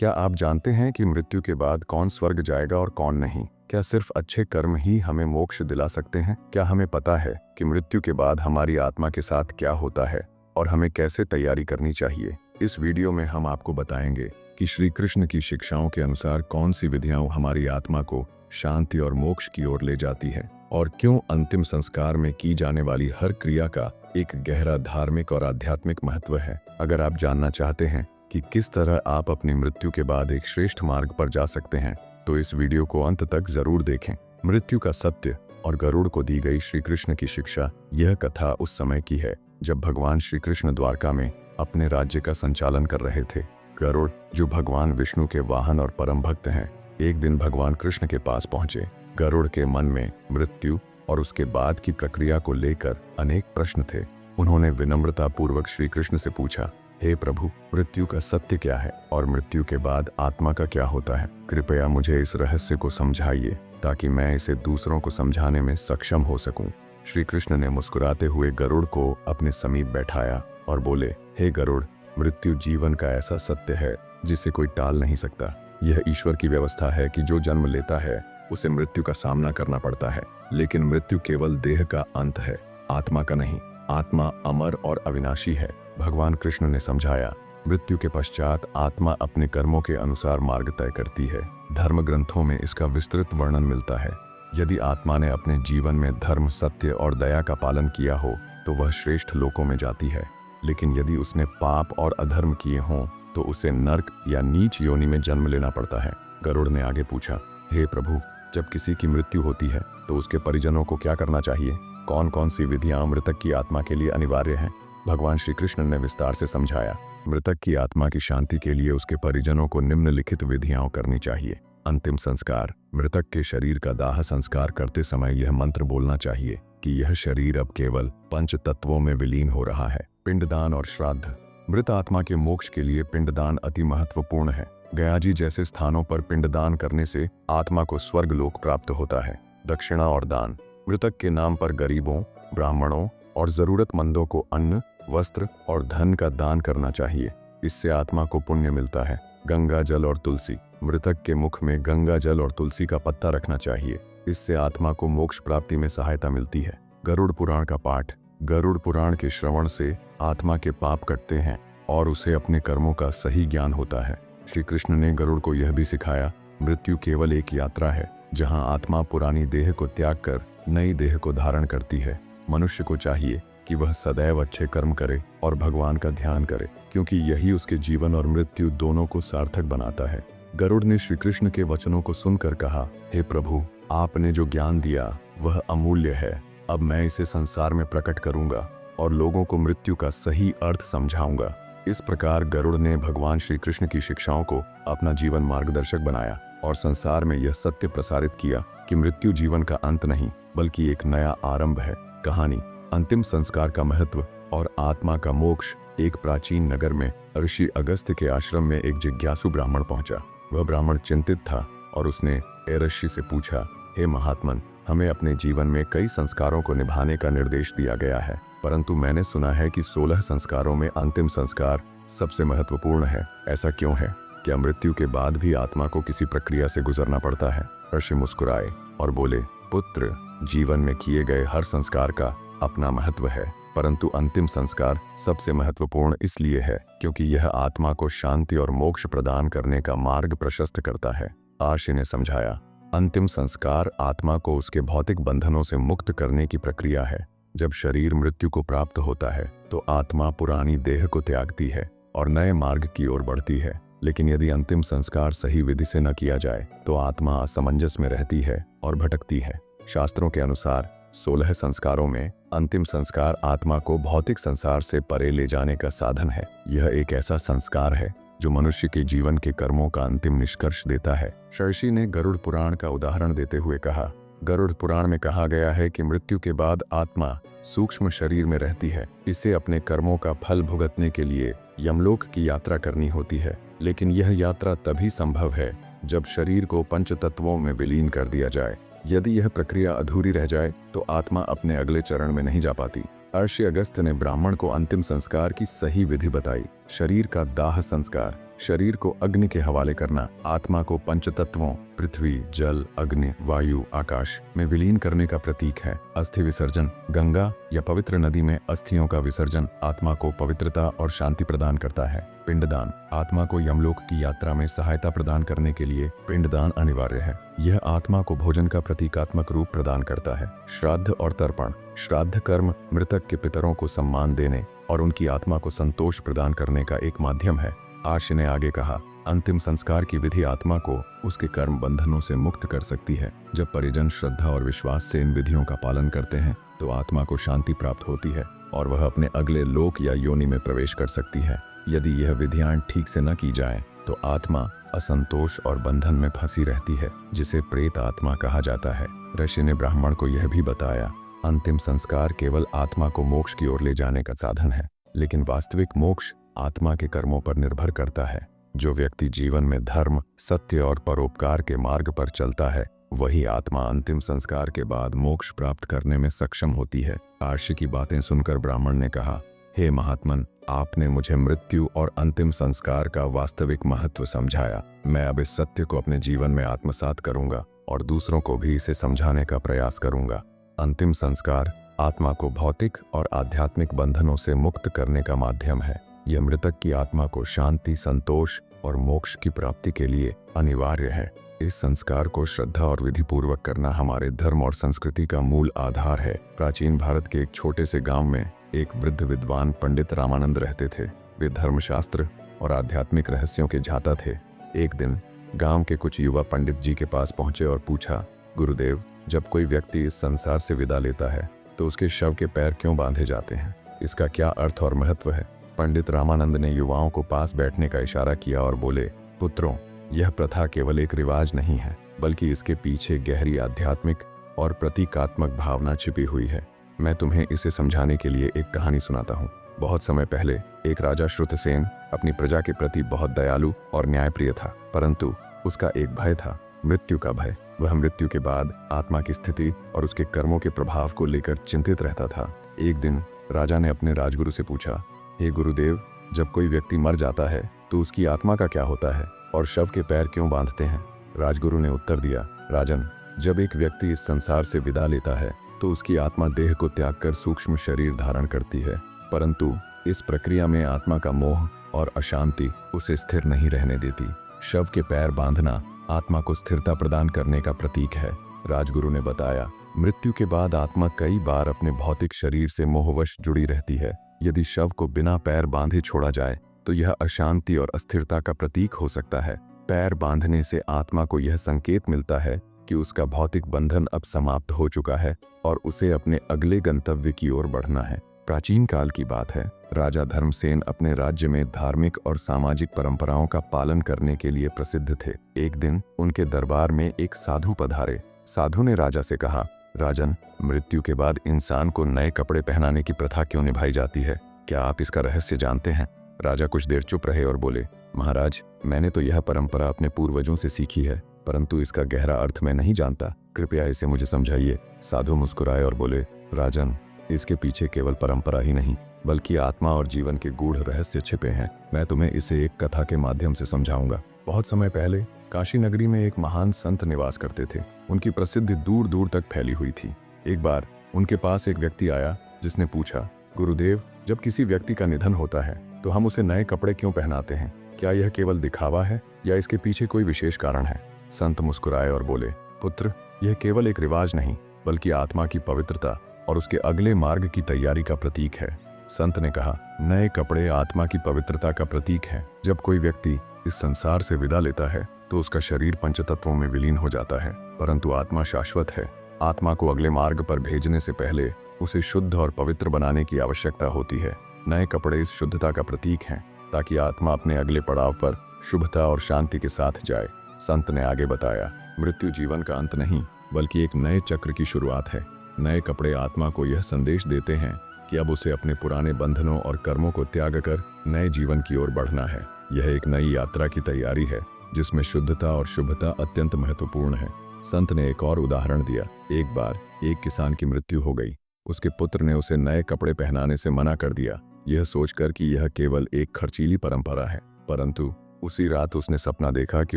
क्या आप जानते हैं कि मृत्यु के बाद कौन स्वर्ग जाएगा और कौन नहीं? क्या सिर्फ अच्छे कर्म ही हमें मोक्ष दिला सकते हैं? क्या हमें पता है कि मृत्यु के बाद हमारी आत्मा के साथ क्या होता है और हमें कैसे तैयारी करनी चाहिए? इस वीडियो में हम आपको बताएंगे कि श्री कृष्ण की शिक्षाओं के अनुसार कौन सी विधियां हमारी आत्मा को शांति और मोक्ष की ओर ले जाती है और क्यों अंतिम संस्कार में की जाने वाली हर क्रिया का एक गहरा धार्मिक और आध्यात्मिक महत्व है। अगर आप जानना चाहते हैं कि किस तरह आप अपनी मृत्यु के बाद एक श्रेष्ठ मार्ग पर जा सकते हैं, तो इस वीडियो को अंत तक जरूर देखें। मृत्यु का सत्य और गरुड़ को दी गई श्री कृष्ण की शिक्षा। यह कथा उस समय की है जब भगवान श्री कृष्ण द्वारका में अपने राज्य का संचालन कर रहे थे। गरुड़, जो भगवान विष्णु के वाहन और परम भक्त हैं, एक दिन भगवान कृष्ण के पास पहुंचे। गरुड़ के मन में मृत्यु और उसके बाद की प्रक्रिया को लेकर अनेक प्रश्न थे। उन्होंने विनम्रता पूर्वक श्री कृष्ण से पूछा, हे प्रभु, मृत्यु का सत्य क्या है और मृत्यु के बाद आत्मा का क्या होता है? कृपया मुझे इस रहस्य को समझाइए ताकि मैं इसे दूसरों को समझाने में सक्षम हो सकूं। श्री कृष्ण ने मुस्कुराते हुए गरुड़ को अपने समीप बैठाया और बोले, हे गरुड़, मृत्यु जीवन का ऐसा सत्य है जिसे कोई टाल नहीं सकता। यह ईश्वर की व्यवस्था है कि जो जन्म लेता है उसे मृत्यु का सामना करना पड़ता है, लेकिन मृत्यु केवल देह का अंत है, आत्मा का नहीं। आत्मा अमर और अविनाशी है। भगवान कृष्ण ने समझाया, मृत्यु के पश्चात आत्मा अपने कर्मों के अनुसार मार्ग तय करती है। धर्म ग्रंथों में इसका विस्तृत वर्णन मिलता है। यदि आत्मा ने अपने जीवन में धर्म, सत्य और दया का पालन किया हो तो वह श्रेष्ठ लोकों में जाती है, लेकिन यदि उसने पाप और अधर्म किए हों तो उसे नर्क या नीच योनि में जन्म लेना पड़ता है। गरुड़ ने आगे पूछा, हे प्रभु, जब किसी की मृत्यु होती है तो उसके परिजनों को क्या करना चाहिए? कौन कौन सी विधियां मृतक की आत्मा के लिए अनिवार्य हैं? भगवान श्री कृष्ण ने विस्तार से समझाया। मृतक की आत्मा की शांति के लिए उसके परिजनों को निम्नलिखित विधियां करनी चाहिए। अंतिम संस्कार। मृतक के शरीर का दाह संस्कार करते समय यह मंत्र बोलना चाहिए कि यह शरीर अब केवल पंच तत्वों में विलीन हो रहा है। पिंडदान और श्राद्ध। मृत आत्मा के मोक्ष के लिए पिंडदान अति महत्वपूर्ण है। गया जी जैसे स्थानों पर पिंडदान करने से आत्मा को स्वर्ग लोक प्राप्त होता है। दक्षिणा और दान। मृतक के नाम पर गरीबों, ब्राह्मणों और जरूरतमंदों को अन्न, वस्त्र और धन का दान करना चाहिए। इससे आत्मा को पुण्य मिलता है। गंगा जल और तुलसी। मृतक के मुख में गंगा जल और तुलसी का पत्ता रखना चाहिए। इससे आत्मा को मोक्ष प्राप्ति में सहायता मिलती है। गरुड़ पुराण का पाठ। गरुड़ पुराण के श्रवण से आत्मा के पाप कटते हैं और उसे अपने कर्मों का सही ज्ञान होता है। श्री कृष्ण ने गरुड़ को यह भी सिखाया, मृत्यु केवल एक यात्रा है जहां आत्मा पुरानी देह को त्याग कर नई देह को धारण करती है। मनुष्य को चाहिए कि वह सदैव अच्छे कर्म करे और भगवान का ध्यान करे, क्योंकि यही उसके जीवन और मृत्यु दोनों को सार्थक बनाता है। गरुड़ ने श्री कृष्ण के वचनों को सुनकर कहा, हे प्रभु, आपने जो ज्ञान दिया वह अमूल्य है। अब मैं इसे संसार में प्रकट करूंगा और लोगों को मृत्यु का सही अर्थ समझाऊंगा। इस प्रकार गरुड़ ने भगवान श्री कृष्ण की शिक्षाओं को अपना जीवन मार्गदर्शक बनाया और संसार में यह सत्य प्रसारित किया कि मृत्यु जीवन का अंत नहीं बल्कि एक नया आरंभ है। कहानी। अंतिम संस्कार का महत्व और आत्मा का मोक्ष। एक प्राचीन नगर में ऋषि अगस्त्य के आश्रम में एक जिज्ञासु ब्राह्मण पहुंचा। वह ब्राह्मण चिंतित था और उसने ऋषि से पूछा, हे महात्मन, हमें अपने जीवन में कई संस्कारों को निभाने का निर्देश दिया गया है, परंतु मैंने सुना है कि 16 संस्कारों में अंतिम संस्कार सबसे महत्वपूर्ण है। ऐसा क्यों है? क्या मृत्यु के बाद भी आत्मा को किसी प्रक्रिया से गुजरना पड़ता है? ऋषि मुस्कुराए और बोले, पुत्र, जीवन में किए गए हर संस्कार का अपना महत्व है, परंतु अंतिम संस्कार सबसे महत्वपूर्ण इसलिए है क्योंकि यह आत्मा को शांति और मोक्ष प्रदान करने का मार्ग प्रशस्त करता है। ऋषि ने समझाया, अंतिम संस्कार आत्मा को उसके भौतिक बंधनों से मुक्त करने की प्रक्रिया है। जब शरीर मृत्यु को प्राप्त होता है तो आत्मा पुरानी देह को त्यागती है और नए मार्ग की ओर बढ़ती है, लेकिन यदि अंतिम संस्कार सही विधि से न किया जाए तो आत्मा असमंजस में रहती है और भटकती है। शास्त्रों के अनुसार 16 संस्कारों में अंतिम संस्कार आत्मा को भौतिक संसार से परे ले जाने का साधन है। यह एक ऐसा संस्कार है जो मनुष्य के जीवन के कर्मों का अंतिम निष्कर्ष देता है। ऋषि ने गरुड़ पुराण का उदाहरण देते हुए कहा, गरुड़ पुराण में कहा गया है कि मृत्यु के बाद आत्मा सूक्ष्म शरीर में रहती है। इसे अपने कर्मों का फल भुगतने के लिए यमलोक की यात्रा करनी होती है, लेकिन यह यात्रा तभी संभव है जब शरीर को पंच तत्वों में विलीन कर दिया जाए। यदि यह प्रक्रिया अधूरी रह जाए तो आत्मा अपने अगले चरण में नहीं जा पाती। ऋषि अगस्त्य ने ब्राह्मण को अंतिम संस्कार की सही विधि बताई। शरीर का दाह संस्कार। शरीर को अग्नि के हवाले करना, आत्मा को पंचतत्वों पृथ्वी, जल, अग्नि, वायु, आकाश में विलीन करने का प्रतीक है। अस्थि विसर्जन, गंगा या पवित्र नदी में अस्थियों का विसर्जन आत्मा को पवित्रता और शांति प्रदान करता है। पिंडदान, आत्मा को यमलोक की यात्रा में सहायता प्रदान करने के लिए पिंडदान अनिवार्य है। यह आत्मा को भोजन का प्रतीकात्मक रूप प्रदान करता है। श्राद्ध और तर्पण, श्राद्ध कर्म मृतक के पितरों को सम्मान देने और उनकी आत्मा को संतोष प्रदान करने का एक माध्यम है। आर्ष ने आगे कहा, अंतिम संस्कार की विधि आत्मा को उसके कर्म बंधनों से मुक्त कर सकती है। जब परिजन श्रद्धा और विश्वास से इन विधियों का पालन करते हैं तो आत्मा को शांति प्राप्त होती है और वह अपने अगले लोक या योनि में प्रवेश कर सकती है। यदि यह विधियां ठीक से न की जाए तो आत्मा असंतोष और बंधन में फंसी रहती है, जिसे प्रेत आत्मा कहा जाता है। ऋषि ने ब्राह्मण को यह भी बताया, अंतिम संस्कार केवल आत्मा को मोक्ष की ओर ले जाने का साधन है, लेकिन वास्तविक मोक्ष आत्मा के कर्मों पर निर्भर करता है। जो व्यक्ति जीवन में धर्म, सत्य और परोपकार के मार्ग पर चलता है, वही आत्मा अंतिम संस्कार के बाद मोक्ष प्राप्त करने में सक्षम होती है। आर्ष की बातें सुनकर ब्राह्मण ने कहा, हे महात्मन, आपने मुझे मृत्यु और अंतिम संस्कार का वास्तविक महत्व समझाया। मैं अब इस सत्य को अपने जीवन में आत्मसात करूंगा और दूसरों को भी इसे समझाने का प्रयास करूंगा। अंतिम संस्कार आत्मा को भौतिक और आध्यात्मिक बंधनों से मुक्त करने का माध्यम है। यह मृतक की आत्मा को शांति, संतोष और मोक्ष की प्राप्ति के लिए अनिवार्य है। इस संस्कार को श्रद्धा और विधि पूर्वक करना हमारे धर्म और संस्कृति का मूल आधार है। प्राचीन भारत के एक छोटे से गांव में एक वृद्ध विद्वान पंडित रामानंद रहते थे। वे धर्मशास्त्र और आध्यात्मिक रहस्यों के झाता थे। एक दिन गांव के कुछ युवा पंडित जी के पास पहुंचे और पूछा, गुरुदेव, जब कोई व्यक्ति इस संसार से विदा लेता है तो उसके शव के पैर क्यों बांधे जाते हैं? इसका क्या अर्थ और महत्व है? पंडित रामानंद ने युवाओं को पास बैठने का इशारा किया और बोले, पुत्रों, यह प्रथा केवल एक रिवाज नहीं है, बल्कि इसके पीछे गहरी आध्यात्मिक और प्रतीकात्मक भावना छिपी हुई है। मैं तुम्हें इसे समझाने के लिए एक कहानी सुनाता हूँ। बहुत समय पहले एक राजा श्रुतसेन अपनी प्रजा के प्रति बहुत दयालु और न्यायप्रिय था, परंतु उसका एक भय था, मृत्यु का भय। वह मृत्यु के बाद आत्मा की स्थिति और उसके कर्मों के प्रभाव को लेकर चिंतित रहता था। एक दिन राजा ने अपने राजगुरु से पूछा, हे गुरुदेव, जब कोई व्यक्ति मर जाता है तो उसकी आत्मा का क्या होता है और शव के पैर क्यों बांधते हैं? राजगुरु ने उत्तर दिया, राजन, जब एक व्यक्ति इस संसार से विदा लेता है तो उसकी आत्मा देह को त्याग कर सूक्ष्म शरीर धारण करती है, परंतु इस प्रक्रिया में आत्मा का मोह और अशांति उसे स्थिर नहीं रहने देती। शव के पैर बांधना आत्मा को स्थिरता प्रदान करने का प्रतीक है। राजगुरु ने बताया, मृत्यु के बाद आत्मा कई बार अपने भौतिक शरीर से मोहवश जुड़ी रहती है। यदि शव को बिना पैर बांधे छोड़ा जाए तो यह अशांति और अस्थिरता का प्रतीक हो सकता है। पैर बांधने से आत्मा को यह संकेत मिलता है कि उसका भौतिक बंधन अब समाप्त हो चुका है और उसे अपने अगले गंतव्य की ओर बढ़ना है। प्राचीन काल की बात है, राजा धर्मसेन अपने राज्य में धार्मिक और सामाजिक परंपराओं का पालन करने के लिए प्रसिद्ध थे। एक दिन उनके दरबार में एक साधु पधारे। साधु ने राजा से कहा, राजन, मृत्यु के बाद इंसान को नए कपड़े पहनाने की प्रथा क्यों निभाई जाती है? क्या आप इसका रहस्य जानते हैं? राजा कुछ देर चुप रहे और बोले, महाराज, मैंने तो यह परंपरा अपने पूर्वजों से सीखी है, परंतु इसका गहरा अर्थ मैं नहीं जानता। कृपया इसे मुझे समझाइए। साधु मुस्कुराए और बोले, राजन, इसके पीछे केवल परंपरा ही नहीं बल्कि आत्मा और जीवन के गूढ़ रहस्य छिपे हैं। मैं तुम्हें इसे एक कथा के माध्यम से समझाऊंगा। बहुत समय पहले काशी नगरी में एक महान संत निवास करते थे। उनकी प्रसिद्धि दूर दूर तक फैली हुई थी। एक बार उनके पास एक व्यक्ति आया जिसने पूछा, गुरुदेव, जब किसी व्यक्ति का निधन होता है तो हम उसे नए कपड़े क्यों पहनाते हैं? क्या यह केवल दिखावा है या इसके पीछे कोई विशेष कारण है? संत मुस्कुराए और बोले, पुत्र, यह केवल एक रिवाज नहीं बल्कि आत्मा की पवित्रता और उसके अगले मार्ग की तैयारी का प्रतीक है। संत ने कहा, नए कपड़े आत्मा की पवित्रता का प्रतीक है। जब कोई व्यक्ति इस संसार से विदा लेता है तो उसका शरीर पंचतत्वों में विलीन हो जाता है, परंतु आत्मा शाश्वत है। आत्मा को अगले मार्ग पर भेजने से पहले उसे शुद्ध और पवित्र बनाने की आवश्यकता होती है। नए कपड़े इस शुद्धता का प्रतीक हैं ताकि आत्मा अपने अगले पड़ाव पर शुभता और शांति के साथ जाए। संत ने आगे बताया, मृत्यु जीवन का अंत नहीं बल्कि एक नए चक्र की शुरुआत है। नए कपड़े आत्मा को यह संदेश देते हैं कि अब उसे अपने पुराने बंधनों और कर्मों को त्याग कर नए जीवन की ओर बढ़ना है। यह एक नई यात्रा की तैयारी है जिसमें शुद्धता और शुभता अत्यंत महत्वपूर्ण है। संत ने एक और उदाहरण दिया। एक बार एक किसान की मृत्यु हो गई। उसके पुत्र ने उसे नए कपड़े पहनाने से मना कर दिया, यह सोचकर कि यह केवल एक खर्चीली परंपरा है, परंतु उसी रात उसने सपना देखा कि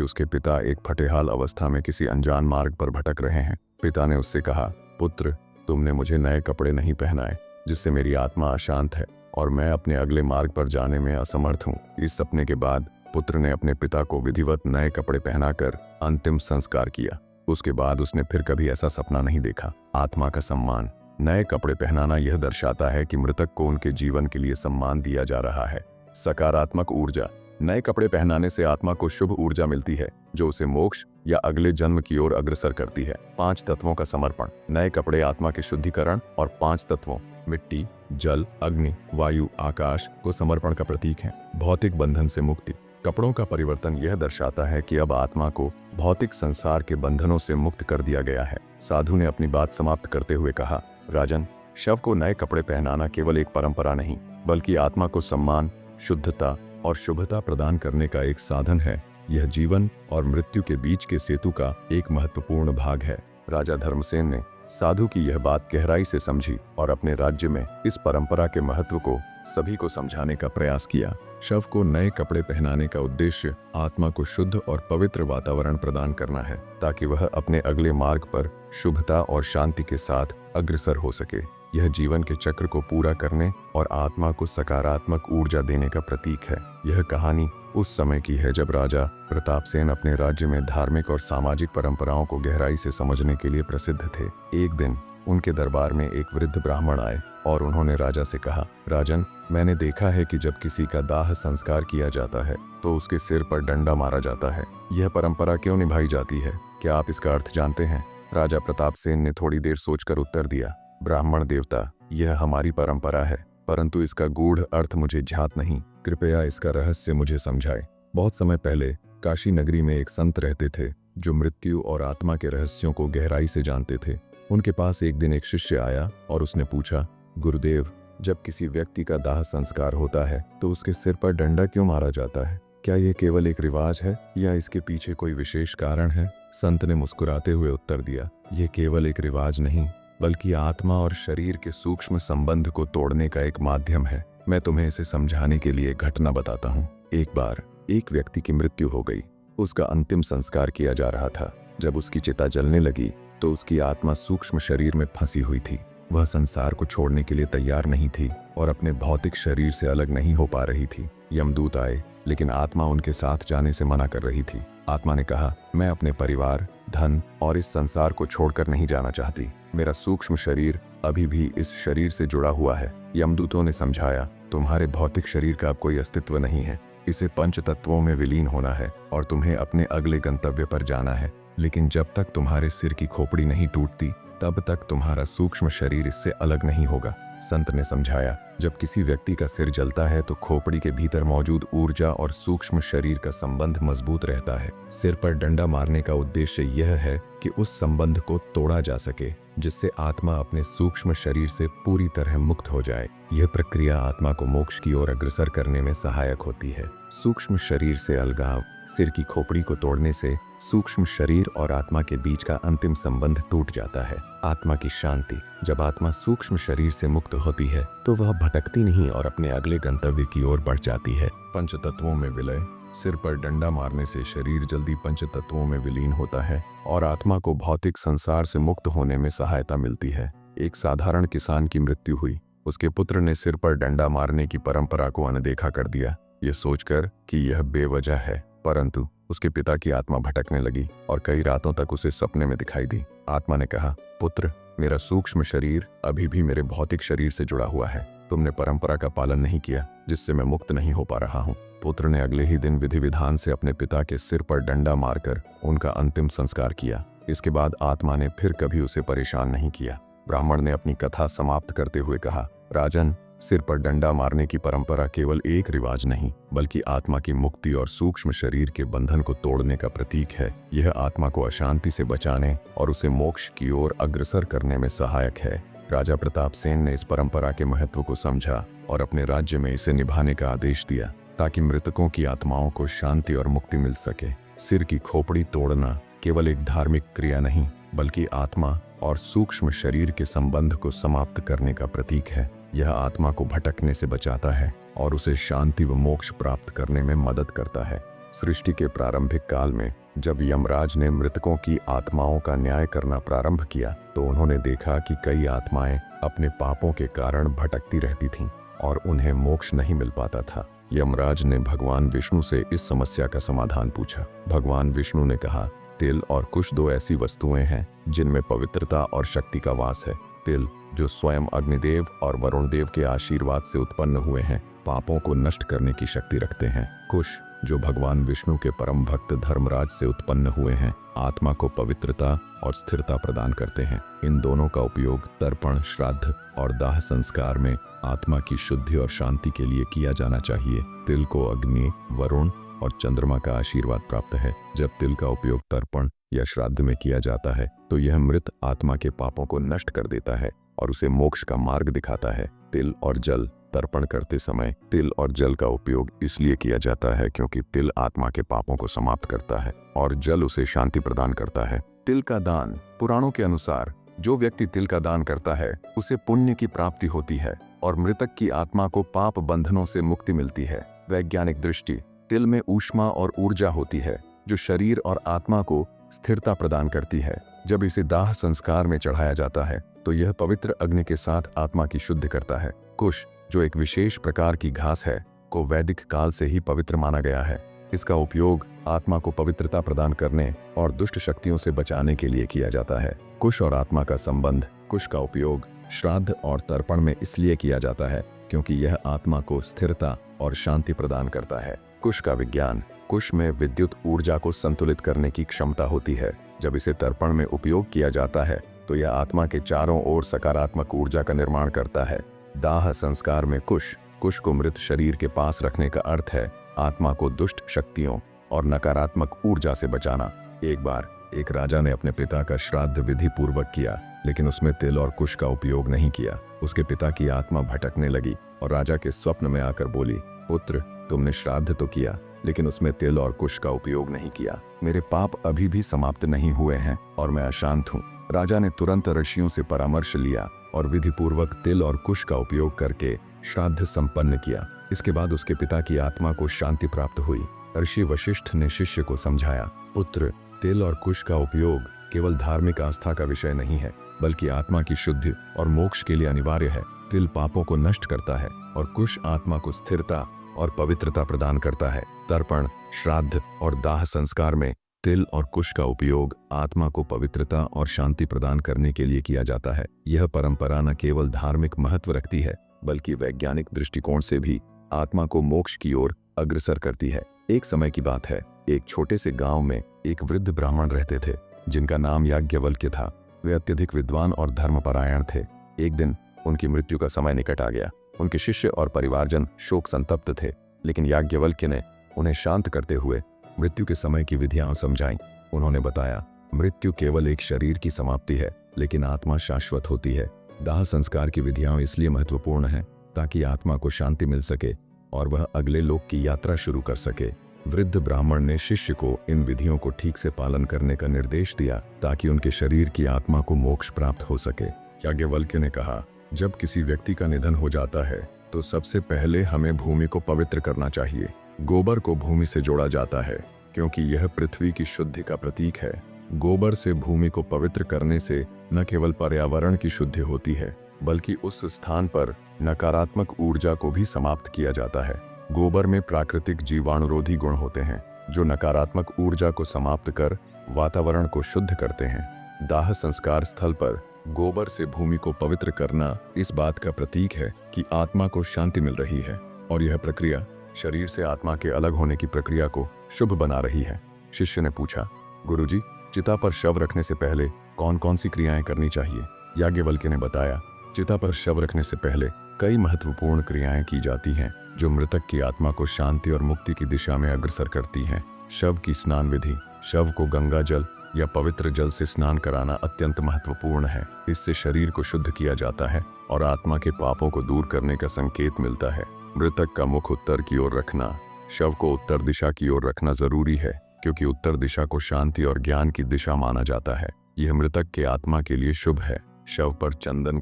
उसके पिता एक फटेहाल अवस्था में किसी अनजान मार्ग पर भटक रहे हैं। पिता ने उससे कहा, पुत्र, तुमने मुझे नए कपड़े नहीं पहनाए, जिससे मेरी आत्मा अशांत है और मैं अपने अगले मार्ग पर जाने में असमर्थ हूँ। इस सपने के बाद पुत्र ने अपने पिता को विधिवत नए कपड़े पहनाकर अंतिम संस्कार किया। उसके बाद उसने फिर कभी ऐसा सपना नहीं देखा। आत्मा का सम्मान। नए कपड़े पहनाना यह दर्शाता है कि मृतक को उनके जीवन के लिए सम्मान दिया जा रहा है। सकारात्मक ऊर्जा। नए कपड़े पहनाने से आत्मा को शुभ ऊर्जा मिलती है, जो उसे मोक्ष या अगले जन्म की ओर अग्रसर करती है। 5 तत्वों का समर्पण। नए कपड़े आत्मा के शुद्धिकरण और 5 तत्वों मिट्टी, जल, अग्नि, वायु, आकाश को समर्पण का प्रतीक है। भौतिक बंधन से मुक्ति। कपड़ों का परिवर्तन यह दर्शाता है कि अब आत्मा को भौतिक संसार के बंधनों से मुक्त कर दिया गया है। साधु ने अपनी बात समाप्त करते हुए कहा, राजन, शव को नए कपड़े पहनाना केवल एक परंपरा नहीं, बल्कि आत्मा को सम्मान, शुद्धता और शुभता प्रदान करने का एक साधन है। यह जीवन और मृत्यु के बीच के सेतु का एक महत्वपूर्ण भाग है। राजा धर्मसेन ने साधु की यह बात गहराई से समझी और अपने राज्य में इस परंपरा के महत्व को सभी को समझाने का प्रयास किया। शव को नए कपड़े पहनाने का उद्देश्य आत्मा को शुद्ध और पवित्र वातावरण प्रदान करना है, ताकि वह अपने अगले मार्ग पर शुभता और शांति के साथ अग्रसर हो सके। यह जीवन के चक्र को पूरा करने और आत्मा को सकारात्मक ऊर्जा देने का प्रतीक है। यह कहानी उस समय की है जब राजा प्रतापसेन अपने राज्य में धार्मिक और सामाजिक परंपराओं को गहराई से समझने के लिए प्रसिद्ध थे। एक दिन उनके दरबार में एक वृद्ध ब्राह्मण आए और उन्होंने राजा से कहा, राजन, मैंने देखा है कि जब किसी का दाह संस्कार किया जाता है तो उसके सिर पर डंडा मारा जाता है। यह परंपरा क्यों निभाई जाती है? क्या आप इसका अर्थ जानते हैं? राजा प्रतापसेन ने थोड़ी देर सोचकर उत्तर दिया, ब्राह्मण देवता, यह हमारी परंपरा है, परंतु इसका गूढ़ अर्थ मुझे ज्ञात नहीं। कृपया इसका रहस्य मुझे समझाए। बहुत समय पहले काशी नगरी में एक संत रहते थे जो मृत्यु और आत्मा के रहस्यों को गहराई से जानते थे। उनके पास एक दिन एक शिष्य आया और उसने पूछा, गुरुदेव, जब किसी व्यक्ति का दाह संस्कार होता है तो उसके सिर पर डंडा क्यों मारा जाता है? क्या यह केवल एक रिवाज है या इसके पीछे कोई विशेष कारण है? संत ने मुस्कुराते हुए उत्तर दिया, यह केवल एक रिवाज नहीं, बल्कि आत्मा और शरीर के सूक्ष्म संबंध को तोड़ने का एक माध्यम है। मैं तुम्हें इसे समझाने के लिए घटना बताता हूँ। एक बार एक व्यक्ति की मृत्यु हो गई। उसका अंतिम संस्कार किया जा रहा था। जब उसकी चिता जलने लगी तो उसकी आत्मा सूक्ष्म शरीर में फंसी हुई थी। वह संसार को छोड़ने के लिए तैयार नहीं थी और अपने भौतिक शरीर से अलग नहीं हो पा रही थी। यमदूत आए, लेकिन आत्मा उनके साथ जाने से मना कर रही थी। आत्मा ने कहा, मैं अपने परिवार, धन और इस संसार को छोड़कर नहीं जाना चाहती। मेरा सूक्ष्म शरीर अभी भी इस शरीर से जुड़ा हुआ है। यमदूतों ने समझाया, तुम्हारे भौतिक शरीर का अब कोई अस्तित्व नहीं है। इसे 5 तत्वों में विलीन होना है और तुम्हें अपने अगले गंतव्य पर जाना है। लेकिन जब तक तुम्हारे सिर की खोपड़ी नहीं टूटती, तब तक तुम्हारा सूक्ष्म शरीर इससे अलग नहीं होगा। संत ने समझाया, जब किसी व्यक्ति का सिर जलता है तो खोपड़ी के भीतर मौजूद ऊर्जा और सूक्ष्म शरीर का संबंध मजबूत रहता है। सिर पर डंडा मारने का उद्देश्य यह है कि उस संबंध को तोड़ा जा सके, जिससे आत्मा अपने सूक्ष्म शरीर से पूरी तरह मुक्त हो जाए। यह प्रक्रिया आत्मा को मोक्ष की ओर अग्रसर करने में सहायक होती है। सूक्ष्म शरीर से अलगाव। सिर की खोपड़ी को तोड़ने से सूक्ष्म शरीर और आत्मा के बीच का अंतिम संबंध टूट जाता है। आत्मा की शांति। जब आत्मा सूक्ष्म शरीर से मुक्त होती है तो वह भटकती नहीं और अपने अगले गंतव्य की ओर बढ़ जाती है। 5 तत्वों में विलय। सिर पर डंडा मारने से शरीर जल्दी 5 तत्वों में विलीन होता है और आत्मा को भौतिक संसार से मुक्त होने में सहायता मिलती है। एक साधारण किसान की मृत्यु हुई। उसके पुत्र ने सिर पर डंडा मारने की परंपरा को अनदेखा कर दिया, ये सोचकर कि यह बेवजह है, परंतु उसके पिता की आत्मा भटकने लगी और कई रातों तक उसे सपने में दिखाई दी। आत्मा ने कहा, पुत्र, मेरा सूक्ष्म शरीर अभी भी मेरे भौतिक शरीर से जुड़ा हुआ है। तुमने परंपरा का पालन नहीं किया, जिससे मैं मुक्त नहीं हो पा रहा हूँ। पुत्र ने अगले ही दिन विधि विधान से अपने पिता के सिर पर डंडा मारकर उनका अंतिम संस्कार किया। इसके बाद आत्मा ने फिर कभी उसे परेशान नहीं किया। ब्राह्मण ने अपनी कथा समाप्त करते हुए कहा, राजन, सिर पर डंडा मारने की परंपरा केवल एक रिवाज नहीं, बल्कि आत्मा की मुक्ति और सूक्ष्म शरीर के बंधन को तोड़ने का प्रतीक है। यह आत्मा को अशांति से बचाने और उसे मोक्ष की ओर अग्रसर करने में सहायक है। राजा प्रतापसेन ने इस परंपरा के महत्व को समझा और अपने राज्य में इसे निभाने का आदेश दिया, ताकि मृतकों की आत्माओं को शांति और मुक्ति मिल सके। सिर की खोपड़ी तोड़ना केवल एक धार्मिक क्रिया नहीं, बल्कि आत्मा और सूक्ष्म शरीर के संबंध को समाप्त करने का प्रतीक है। यह आत्मा को भटकने से बचाता है और उसे शांति व मोक्ष प्राप्त करने में मदद करता है। सृष्टि के प्रारंभिक काल में जब यमराज ने मृतकों की आत्माओं का न्याय करना प्रारंभ किया तो उन्होंने देखा कि कई आत्माएं अपने पापों के कारण भटकती रहती थीं और उन्हें मोक्ष नहीं मिल पाता था। यमराज ने भगवान विष्णु से इस समस्या का समाधान पूछा। भगवान विष्णु ने कहा, तिल और कुश दो ऐसी वस्तुएं हैं जिनमें पवित्रता और शक्ति का वास है। तिल जो स्वयं अग्निदेव और वरुण देव के आशीर्वाद से उत्पन्न हुए हैं, पापों को नष्ट करने की शक्ति रखते हैं। कुश जो भगवान विष्णु के परम भक्त धर्मराज से उत्पन्न हुए हैं, आत्मा को पवित्रता और स्थिरता प्रदान करते हैं। इन दोनों का उपयोग तर्पण, श्राद्ध और दाह संस्कार में आत्मा की शुद्धि और शांति के लिए किया जाना चाहिए। तिल को अग्नि, वरुण और चंद्रमा का आशीर्वाद प्राप्त है। जब तिल का उपयोग तर्पण या श्राद्ध में किया जाता है तो यह मृत आत्मा के पापों को नष्ट कर देता है और उसे मोक्ष का मार्ग दिखाता है। तिल और जल तर्पण करते समय तिल और जल का उपयोग इसलिए किया जाता है क्योंकि तिल आत्मा के पापों को समाप्त करता है और जल उसे शांति प्रदान करता है। तिल का दान, पुराणों के अनुसार जो व्यक्ति तिल का दान करता है उसे पुण्य की प्राप्ति होती है और मृतक की आत्मा को पाप बंधनों से मुक्ति मिलती है। वैज्ञानिक दृष्टि, तिल में ऊष्मा और ऊर्जा होती है जो शरीर और आत्मा को स्थिरता प्रदान करती है। जब इसे दाह संस्कार में चढ़ाया जाता है तो यह पवित्र अग्नि के साथ आत्मा की शुद्धि करता है। कुश जो एक विशेष प्रकार की घास है को वैदिक काल से ही पवित्र माना गया है। इसका उपयोग आत्मा को पवित्रता प्रदान करने और दुष्ट शक्तियों से बचाने के लिए किया जाता है। कुश और आत्मा का संबंध, कुश का उपयोग श्राद्ध और तर्पण में इसलिए किया जाता है क्योंकि यह आत्मा को स्थिरता और शांति प्रदान करता है। कुश का विज्ञान, कुश में विद्युत ऊर्जा को संतुलित करने की क्षमता होती है। जब इसे तर्पण में उपयोग किया जाता है तो यह आत्मा के चारों ओर सकारात्मक ऊर्जा का निर्माण करता है। दाह संस्कार में कुश को मृत शरीर के पास रखने का अर्थ है आत्मा को दुष्ट शक्तियों और नकारात्मक ऊर्जा से बचाना। एक बार एक राजा ने अपने पिता का श्राद्ध विधि पूर्वक किया, लेकिन उसमें तिल और कुश का उपयोग नहीं किया। उसके पिता की आत्मा भटकने लगी और राजा के स्वप्न में आकर बोली, पुत्र, तुमने श्राद्ध तो किया लेकिन उसमें तिल और कुश का उपयोग नहीं किया। मेरे पाप अभी भी समाप्त नहीं हुए हैं और मैं अशांत हूँ। राजा ने तुरंत ऋषियों से परामर्श लिया और विधि पूर्वक तिल और कुश का उपयोग करके श्राद्ध संपन्न किया। इसके बाद उसके पिता की आत्मा को शांति प्राप्त हुई। ऋषि वशिष्ठ ने शिष्य को समझाया, पुत्र, तिल और कुश का उपयोग केवल धार्मिक आस्था का विषय नहीं है बल्कि आत्मा की शुद्धि और मोक्ष के लिए अनिवार्य है। तिल पापों को नष्ट करता है और कुश आत्मा को स्थिरता और पवित्रता प्रदान करता है। तर्पण, श्राद्ध और दाह संस्कार में तिल और कुश का उपयोग आत्मा को पवित्रता और शांति प्रदान करने के लिए किया जाता है। यह परंपरा न केवल धार्मिक महत्व रखती है बल्कि वैज्ञानिक दृष्टिकोण से भी आत्मा को मोक्ष की ओर अग्रसर करती है। एक समय की बात है, एक छोटे से गांव में एक वृद्ध ब्राह्मण रहते थे जिनका नाम याज्ञवल्क्य था। वे अत्यधिक विद्वान और धर्मपरायण थे। एक दिन उनकी मृत्यु का समय निकट आ गया। उनके शिष्य और परिवारजन शोक संतप्त थे, लेकिन याज्ञवल्क्य ने उन्हें शांत करते हुए मृत्यु के समय की विधियां समझाईं। उन्होंने बताया, मृत्यु केवल एक शरीर की समाप्ति है लेकिन आत्मा शाश्वत होती है। दाह संस्कार की विधियां इसलिए महत्वपूर्ण हैं ताकि आत्मा को शांति मिल सके और वह अगले लोक की यात्रा शुरू कर सके। वृद्ध ब्राह्मण ने शिष्य को इन विधियों को ठीक से पालन करने का निर्देश दिया ताकि उनके शरीर की आत्मा को मोक्ष प्राप्त हो सके। याज्ञवल्क्य ने कहा, जब किसी व्यक्ति का निधन हो जाता है तो सबसे पहले हमें भूमि को पवित्र करना चाहिए। गोबर को भूमि से जोड़ा जाता है क्योंकि यह पृथ्वी की शुद्धि का प्रतीक है। गोबर से भूमि को पवित्र करने से न केवल पर्यावरण की शुद्धि होती है बल्कि उस स्थान पर नकारात्मक ऊर्जा को भी समाप्त किया जाता है। गोबर में प्राकृतिक जीवाणुरोधी गुण होते हैं जो नकारात्मक ऊर्जा को समाप्त कर वातावरण को शुद्ध करते हैं। दाह संस्कार स्थल पर गोबर से भूमि को पवित्र करना इस बात का प्रतीक है कि आत्मा को शांति मिल रही है और यह प्रक्रिया शरीर से आत्मा के अलग होने की प्रक्रिया को शुभ बना रही है। शिष्य ने पूछा, गुरुजी, चिता पर शव रखने से पहले कौन कौन सी क्रियाएं करनी चाहिए? याज्ञवल्क्य ने बताया, चिता पर शव रखने से पहले कई महत्वपूर्ण क्रियाएं की जाती हैं जो मृतक की आत्मा को शांति और मुक्ति की दिशा में अग्रसर करती हैं। शव की स्नान विधि, शव को गंगा जल या पवित्र जल से स्नान कराना अत्यंत महत्वपूर्ण है। इससे शरीर को शुद्ध किया जाता है और आत्मा के पापों को दूर करने का संकेत मिलता है। मृतक का मुख उत्तर की ओर रखना, शव को उत्तर दिशा की ओर रखना जरूरी है क्योंकि उत्तर दिशा को शांति और ज्ञान की दिशा माना जाता है। यह मृतक के आत्मा के लिए शुभ है। शव पर चंदन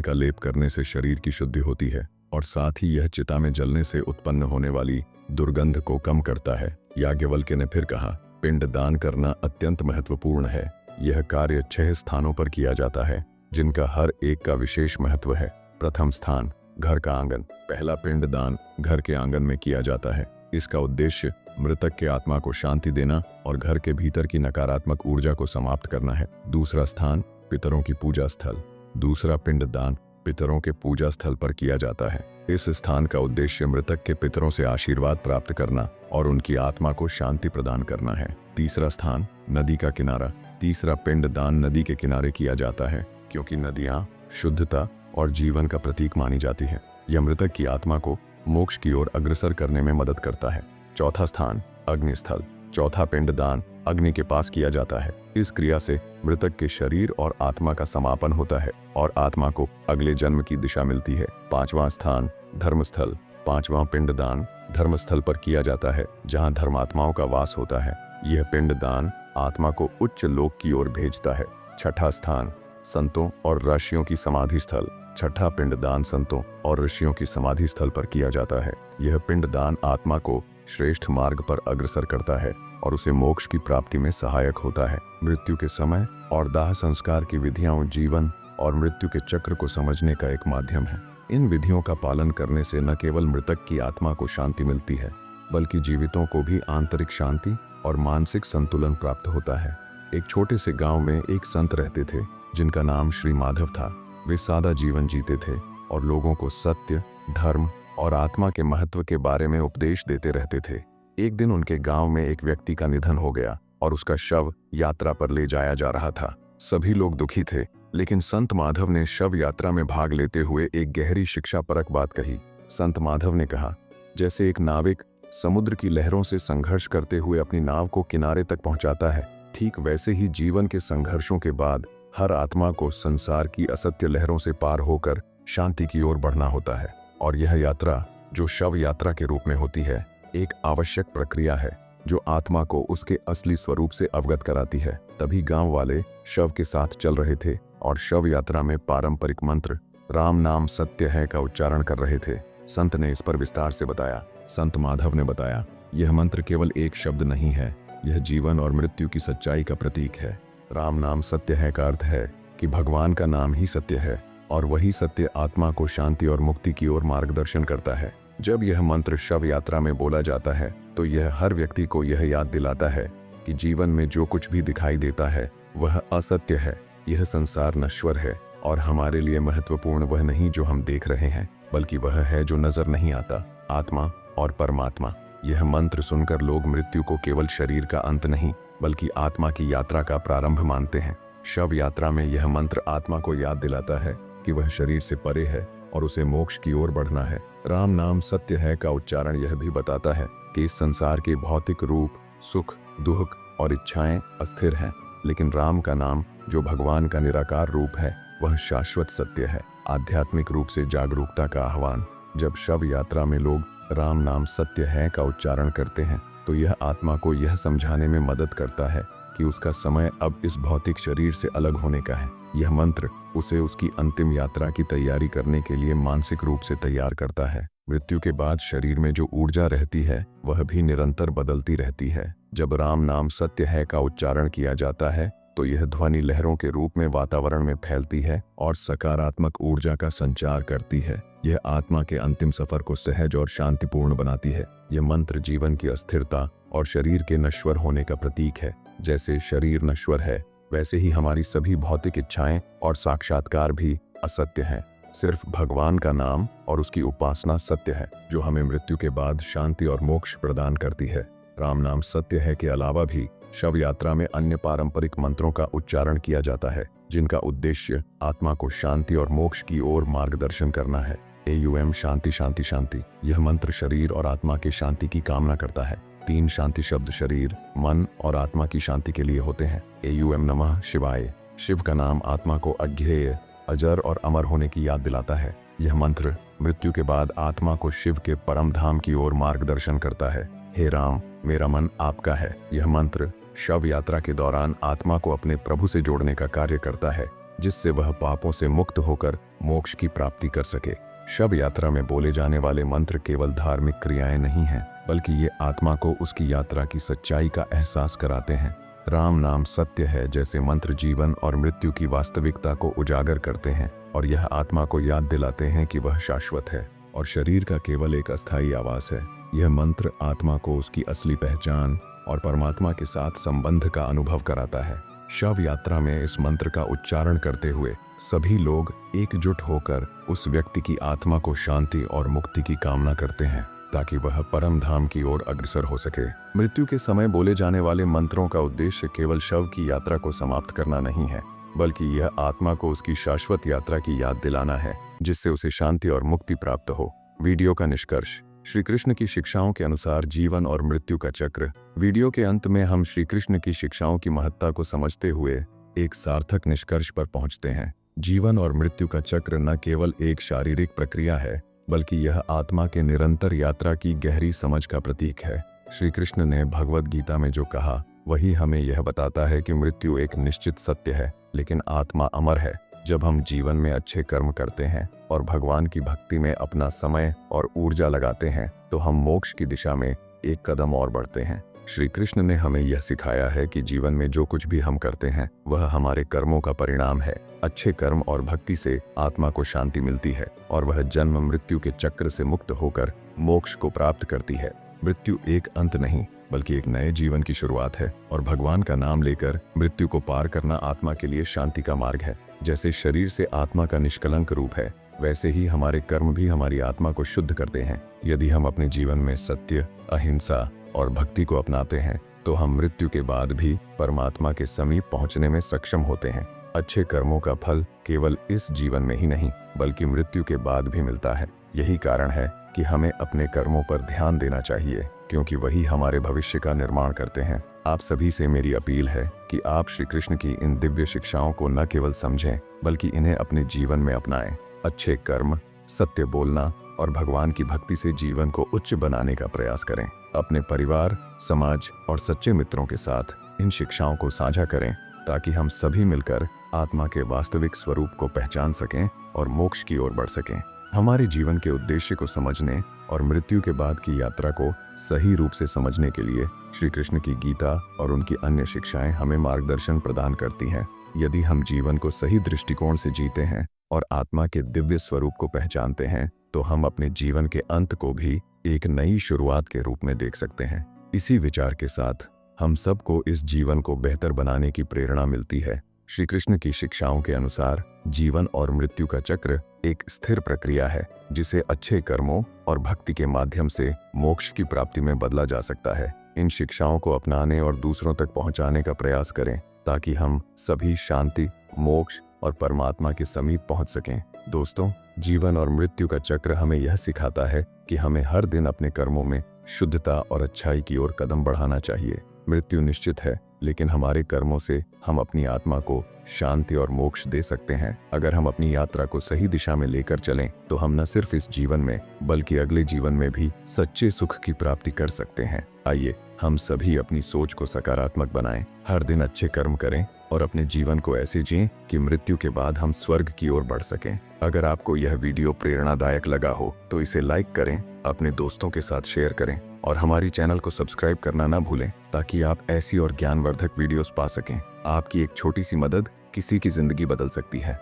का लेप करने से शरीर की शुद्धि होती है और साथ ही यह चिता में जलने से उत्पन्न होने वाली दुर्गंध को कम करता है। याज्ञवल्क्य ने फिर कहा, पिंड दान करना अत्यंत महत्वपूर्ण है। यह कार्य 6 स्थानों पर किया जाता है, जिनका हर एक का विशेष महत्व है। प्रथम स्थान, घर का आंगन। पहला पिंड दान घर के आंगन में किया जाता है। इसका उद्देश्य मृतक के आत्मा को शांति देना और घर के भीतर की नकारात्मक ऊर्जा को समाप्त करना है। दूसरा स्थान, पितरों की पूजा स्थल। दूसरा पिंड दान पितरों के पूजा स्थल पर किया जाता है। इस स्थान का उद्देश्य मृतक के पितरों से आशीर्वाद प्राप्त करना और उनकी आत्मा को शांति प्रदान करना है। तीसरा स्थान, नदी का किनारा। तीसरा पिंड दान नदी के किनारे किया जाता है, क्योंकि नदियां शुद्धता और जीवन का प्रतीक मानी जाती हैं। यह मृतक की आत्मा को मोक्ष की ओर अग्रसर करने में मदद करता है। चौथा स्थान, अग्नि स्थल। चौथा पिंड दान अग्नि के पास किया जाता है। इस क्रिया से मृतक के शरीर और आत्मा का समापन होता है और आत्मा को अगले जन्म की दिशा मिलती है। पांचवां स्थान, धर्मस्थल। पांचवां पिंड दान धर्मस्थल पर किया जाता है, जहां धर्मात्माओं का वास होता है। यह पिंड दान आत्मा को उच्च लोक की ओर भेजता है। छठा स्थान, संतों और ऋषियों की समाधि स्थल। छठा पिंड दान संतों और ऋषियों की समाधि स्थल पर किया जाता है। यह पिंड दान आत्मा को श्रेष्ठ मार्ग पर अग्रसर करता है और उसे मोक्ष की प्राप्ति में सहायक होता है। मृत्यु के समय और दाह संस्कार की विधियां जीवन और मृत्यु के चक्र को समझने का एक माध्यम है। इन विधियों का पालन करने से न केवल मृतक की आत्मा को शांति मिलती है, बल्कि जीवितों को भी आंतरिक शांति और मानसिक संतुलन प्राप्त होता है। एक छोटे से गांव में एक संत रहते थे, जिनका नाम श्री माधव था। वे सादा जीवन जीते थे और लोगों को सत्य, धर्म और आत्मा के महत्व के बारे में उपदेश देते रहते थे। एक दिन उनके गांव में एक व्यक्ति का निधन हो गया और उसका शव यात्रा पर ले जाया जा रहा था। सभी लोग दुखी थे, लेकिन संत माधव ने शव यात्रा में भाग लेते हुए एक गहरी शिक्षापरक बात कही। संत माधव ने कहा, जैसे एक नाविक समुद्र की लहरों से संघर्ष करते हुए अपनी नाव को किनारे तक पहुंचाता है, ठीक वैसे ही जीवन के संघर्षों के बाद हर आत्मा को संसार की असत्य लहरों से पार होकर शांति की ओर बढ़ना होता है। और यह यात्रा, जो शव यात्रा के रूप में होती है, एक आवश्यक प्रक्रिया है जो आत्मा को उसके असली स्वरूप से अवगत कराती है। तभी गांव वाले शव के साथ चल रहे थे और शव यात्रा में पारंपरिक मंत्र राम नाम सत्य है का उच्चारण कर रहे थे। संत ने इस पर विस्तार से बताया। संत माधव ने बताया, यह मंत्र केवल एक शब्द नहीं है, यह जीवन और मृत्यु की सच्चाई का प्रतीक है। राम नाम सत्य है का अर्थ है कि भगवान का नाम ही सत्य है और वही सत्य आत्मा को शांति और मुक्ति की ओर मार्गदर्शन करता है। जब यह मंत्र शव यात्रा में बोला जाता है, तो यह हर व्यक्ति को यह याद दिलाता है कि जीवन में जो कुछ भी दिखाई देता है वह असत्य है। यह संसार नश्वर है और हमारे लिए महत्वपूर्ण वह नहीं जो हम देख रहे हैं, बल्कि वह है जो नजर नहीं आता, आत्मा और परमात्मा। यह मंत्र सुनकर लोग मृत्यु को केवल शरीर का अंत नहीं, बल्कि आत्मा की यात्रा का प्रारंभ मानते हैं। शव यात्रा में यह मंत्र आत्मा को याद दिलाता है कि वह शरीर से परे है और उसे मोक्ष की ओर बढ़ना है। राम नाम सत्य है का उच्चारण यह भी बताता है कि इस संसार के भौतिक रूप, सुख, दुख और इच्छाएं अस्थिर हैं, लेकिन राम का नाम, जो भगवान का निराकार रूप है, वह शाश्वत सत्य है। आध्यात्मिक रूप से जागरूकता का आह्वान। जब शव यात्रा में लोग राम नाम सत्य है का उच्चारण करते हैं, तो यह आत्मा को यह समझाने में मदद करता है कि उसका समय अब इस भौतिक शरीर से अलग होने का है। यह मंत्र उसे उसकी अंतिम यात्रा की तैयारी करने के लिए मानसिक रूप से तैयार करता है। मृत्यु के बाद शरीर में जो ऊर्जा रहती है, वह भी निरंतर बदलती रहती है। जब राम नाम सत्य है का उच्चारण किया जाता है, तो यह ध्वनि लहरों के रूप में वातावरण में फैलती है और सकारात्मक ऊर्जा का संचार करती है। यह आत्मा के अंतिम सफर को सहज और शांतिपूर्ण बनाती है। यह मंत्र जीवन की अस्थिरता और शरीर के नश्वर होने का प्रतीक है। जैसे शरीर नश्वर है, वैसे ही हमारी सभी भौतिक इच्छाएं और साक्षात्कार भी असत्य हैं। सिर्फ भगवान का नाम और उसकी उपासना सत्य है, जो हमें मृत्यु के बाद शांति और मोक्ष प्रदान करती है। राम नाम सत्य है के अलावा भी शव यात्रा में अन्य पारंपरिक मंत्रों का उच्चारण किया जाता है, जिनका उद्देश्य आत्मा को शांति और मोक्ष की ओर मार्गदर्शन करना है। AUM शांति शांति शांति, यह मंत्र शरीर और आत्मा के शांति की कामना करता है। 3 शांति शब्द शरीर, मन और आत्मा की शांति के लिए होते हैं। AUM नमः शिवाय, शिव का नाम आत्मा को अज्ञेय, अजर और अमर होने की याद दिलाता है। यह मंत्र मृत्यु के बाद आत्मा को शिव के परम धाम की ओर मार्गदर्शन करता है। हे राम, मेरा मन आपका है। यह मंत्र शव यात्रा के दौरान आत्मा को अपने प्रभु से जोड़ने का कार्य करता है, जिससे वह पापों से मुक्त होकर मोक्ष की प्राप्ति कर सके। शव यात्रा में बोले जाने वाले मंत्र केवल धार्मिक क्रियाएं नहीं हैं, बल्कि ये आत्मा को उसकी यात्रा की सच्चाई का एहसास कराते हैं। राम नाम सत्य है जैसे मंत्र जीवन और मृत्यु की वास्तविकता को उजागर करते हैं और यह आत्मा को याद दिलाते हैं कि वह शाश्वत है और शरीर का केवल एक अस्थायी आवास है। यह मंत्र आत्मा को उसकी असली पहचान और परमात्मा के साथ संबंध का अनुभव कराता है। शव यात्रा में इस मंत्र का उच्चारण करते हुए सभी लोग एकजुट होकर उस व्यक्ति की आत्मा को शांति और मुक्ति की कामना करते हैं ताकि वह परम धाम की ओर अग्रसर हो सके। मृत्यु के समय बोले जाने वाले मंत्रों का उद्देश्य केवल शव की यात्रा को समाप्त करना नहीं है, बल्कि यह आत्मा को उसकी शाश्वत यात्रा की याद दिलाना है, जिससे उसे शांति और मुक्ति प्राप्त हो। वीडियो का निष्कर्ष। श्री कृष्ण की शिक्षाओं के अनुसार जीवन और मृत्यु का चक्र। वीडियो के अंत में हम श्री कृष्ण की शिक्षाओं की महत्ता को समझते हुए एक सार्थक निष्कर्ष पर पहुंचते हैं। जीवन और मृत्यु का चक्र न केवल एक शारीरिक प्रक्रिया है, बल्कि यह आत्मा के निरंतर यात्रा की गहरी समझ का प्रतीक है। श्री कृष्ण ने भगवद गीता में जो कहा वही हमें यह बताता है कि मृत्यु एक निश्चित सत्य है, लेकिन आत्मा अमर है। जब हम जीवन में अच्छे कर्म करते हैं और भगवान की भक्ति में अपना समय और ऊर्जा लगाते हैं, तो हम मोक्ष की दिशा में एक कदम और बढ़ते हैं। श्री कृष्ण ने हमें यह सिखाया है कि जीवन में जो कुछ भी हम करते हैं वह हमारे कर्मों का परिणाम है। अच्छे कर्म और भक्ति से आत्मा को शांति मिलती है और वह जन्म मृत्यु के चक्र से मुक्त होकर मोक्ष को प्राप्त करती है। मृत्यु एक अंत नहीं, बल्कि एक नए जीवन की शुरुआत है और भगवान का नाम लेकर मृत्यु को पार करना आत्मा के लिए शांति का मार्ग है। जैसे शरीर से आत्मा का निष्कलंक रूप है, वैसे ही हमारे कर्म भी हमारी आत्मा को शुद्ध करते हैं। यदि हम अपने जीवन में सत्य, अहिंसा और भक्ति को अपनाते हैं, तो हम मृत्यु के बाद भी परमात्मा के समीप पहुंचने में सक्षम होते हैं। अच्छे कर्मों का फल केवल इस जीवन में ही नहीं, बल्कि मृत्यु के बाद भी मिलता है। यही कारण है कि हमें अपने कर्मों पर ध्यान देना चाहिए, क्योंकि वही हमारे भविष्य का निर्माण करते हैं। आप सभी से मेरी अपील है कि आप श्री कृष्ण की इन दिव्य शिक्षाओं को न केवल समझें, बल्कि इन्हें अपने जीवन में अपनाएं। अच्छे कर्म, सत्य बोलना और भगवान की भक्ति से जीवन को उच्च बनाने का प्रयास करें। अपने परिवार, समाज और सच्चे मित्रों के साथ इन शिक्षाओं को साझा करें, ताकि हम सभी मिलकर आत्मा के वास्तविक स्वरूप को पहचान सकें और मोक्ष की ओर बढ़ सकें। हमारे जीवन के उद्देश्य को समझने और मृत्यु के बाद की यात्रा को सही रूप से समझने के लिए श्री कृष्ण की गीता और उनकी अन्य शिक्षाएं हमें मार्गदर्शन प्रदान करती हैं। यदि हम जीवन को सही दृष्टिकोण से जीते हैं और आत्मा के दिव्य स्वरूप को पहचानते हैं, तो हम अपने जीवन के अंत को भी एक नई शुरुआत के रूप में देख सकते हैं। इसी विचार के साथ हम सबको इस जीवन को बेहतर बनाने की प्रेरणा मिलती है। श्री कृष्ण की शिक्षाओं के अनुसार जीवन और मृत्यु का चक्र एक स्थिर प्रक्रिया है, जिसे अच्छे कर्मों और भक्ति के माध्यम से मोक्ष की प्राप्ति में बदला जा सकता है। इन शिक्षाओं को अपनाने और दूसरों तक पहुंचाने का प्रयास करें, ताकि हम सभी शांति, मोक्ष और परमात्मा के समीप पहुंच सकें। दोस्तों, जीवन और मृत्यु का चक्र हमें यह सिखाता है कि हमें हर दिन अपने कर्मों में शुद्धता और अच्छाई की ओर कदम बढ़ाना चाहिए। मृत्यु निश्चित है, लेकिन हमारे कर्मों से हम अपनी आत्मा को शांति और मोक्ष दे सकते हैं। अगर हम अपनी यात्रा को सही दिशा में लेकर चलें, तो हम न सिर्फ इस जीवन में बल्कि अगले जीवन में भी सच्चे सुख की प्राप्ति कर सकते हैं। आइए हम सभी अपनी सोच को सकारात्मक बनाएं, हर दिन अच्छे कर्म करें और अपने जीवन को ऐसे जिएं कि मृत्यु के बाद हम स्वर्ग की ओर बढ़ सकें। अगर आपको यह वीडियो प्रेरणादायक लगा हो तो इसे लाइक करें, अपने दोस्तों के साथ शेयर करें और हमारी चैनल को सब्सक्राइब करना ना भूलें, ताकि आप ऐसी और ज्ञानवर्धक वीडियोस पा सकें। आपकी एक छोटी सी मदद किसी की जिंदगी बदल सकती है।